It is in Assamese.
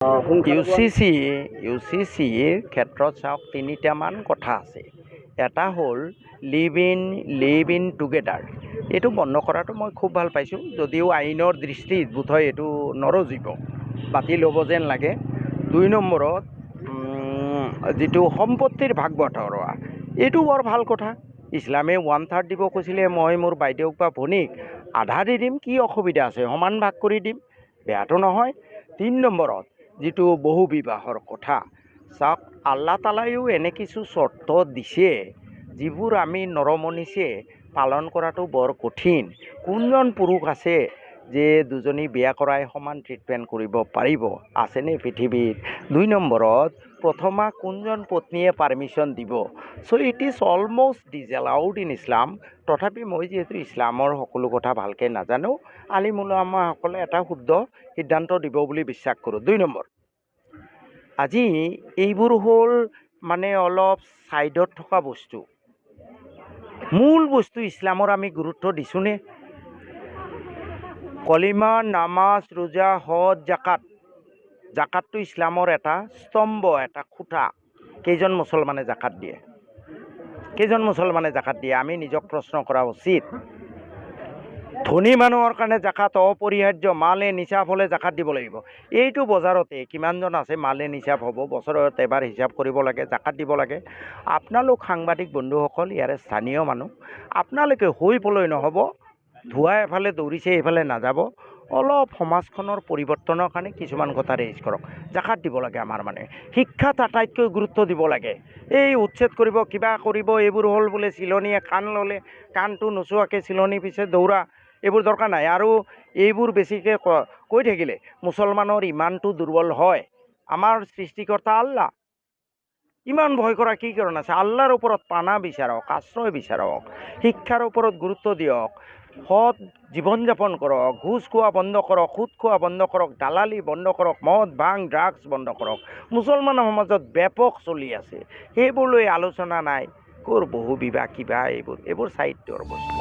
ইউ চি চিৰ ক্ষেত্ৰত চাওক তিনিটামান কথা আছে। এটা হ'ল লিভ ইন টুগেডাৰ। এইটো বন্ধ কৰাটো মই খুব ভাল পাইছোঁ, যদিও আইনৰ দৃষ্টিত বোধহয় এইটো নৰজিব, বাতিল হ'ব যেন লাগে। 2 নম্বৰত যিটো সম্পত্তিৰ ভাগ বতৰা, এইটো বৰ ভাল কথা। ইছলামে 1/3 দিব কৈছিলে, মই মোৰ বাইদেউক বা ভনীক আধা দি দিম, কি অসুবিধা আছে, সমান ভাগ কৰি দিম, বেয়াটো নহয়। 3 নম্বৰত যিটো বহু বিবাহৰ কথা, চাওক আল্লাহ তালাইও এনে কিছু চৰ্ত দিছে যিবোৰ আমি নৰমনিছে পালন কৰাটো বৰ কঠিন। কোনজন পুৰুষ আছে যে দুজনী বিয়া কৰাই সমান ট্ৰিটমেণ্ট কৰিব পাৰিব, আছেনে পৃথিৱীত? 2 নম্বৰত প্ৰথমা কোনজন পত্নীয়ে পাৰ্মিশ্যন দিব? So' it is almost disallowed in Islam. তথাপি মই যিহেতু ইছলামৰ সকলো কথা ভালকৈ নাজানো, আলিম উলামাসকলে এটা শুদ্ধ সিদ্ধান্ত দিব বুলি বিশ্বাস কৰোঁ। 2 নম্বৰ, আজি এইবোৰ হ'ল মানে অলপ ছাইডত থকা বস্তু। মূল বস্তু ইছলামৰ আমি গুৰুত্ব দিছোঁনে? কলিমা, নামাজ, ৰোজা, হজ, জাকাত। জাকাতটো ইছলামৰ এটা স্তম্ভ, এটা খুঁটা। কেইজন মুছলমানে জাকাত দিয়ে? কেইজন মুছলমানে জাকাত দিয়ে? আমি নিজক প্ৰশ্ন কৰা উচিত। ধনী মানুহৰ কাৰণে জাকাত অপৰিহাৰ্য, মালে নিচাব হ'লে জাকাত দিব লাগিব। এইটো বজাৰতে কিমানজন আছে মালে নিচাব হ'ব, বছৰত এবাৰ হিচাপ কৰিব লাগে, জাকাত দিব লাগে। আপোনালোক সাংবাদিক বন্ধুসকল, ইয়াৰে স্থানীয় মানুহ, আপোনালোকে হৈ পলৈ নহ'ব, ধোঁৱা এফালে দৌৰিছে এইফালে নাযাব। অলপ সমাজখনৰ পৰিৱৰ্তনৰ কাৰণে কিছুমান কথা ৰেইজ কৰক। জাকাত দিব লাগে আমাৰ মানে। শিক্ষাত আটাইতকৈ গুৰুত্ব দিব লাগে। এই উচ্ছেদ কৰিব, কিবা কৰিব, এইবোৰ হ'ল বোলে চিলনীয়ে কাণ ল'লে, কাণটো নোচোৱাকৈ চিলনী পিছে দৌৰা, এইবোৰ দৰকাৰ নাই। আৰু এইবোৰ বেছিকৈ কৈ থাকিলে মুছলমানৰ ইমানটো দুৰ্বল হয়। আমাৰ সৃষ্টিকৰ্তা আল্লাহ, ইমান ভয় কৰা কি কাৰণ আছে? আল্লাহৰ ওপৰত পানা বিচাৰক, আশ্ৰয় বিচাৰক, শিক্ষাৰ ওপৰত গুৰুত্ব দিয়ক, সৎ জীৱন যাপন কৰক, ঘুচ খোৱা বন্ধ কৰক, সুদ খোৱা বন্ধ কৰক, দালালি বন্ধ কৰক, মদ ভাং ড্ৰাগছ বন্ধ কৰক। মুছলমান সমাজত ব্যাপক চলি আছে, সেইবোৰ লৈ আলোচনা নাই। ক'ৰ বহু বিবাহ কিবা, এইবোৰ সাহিত্যৰ বস্তু।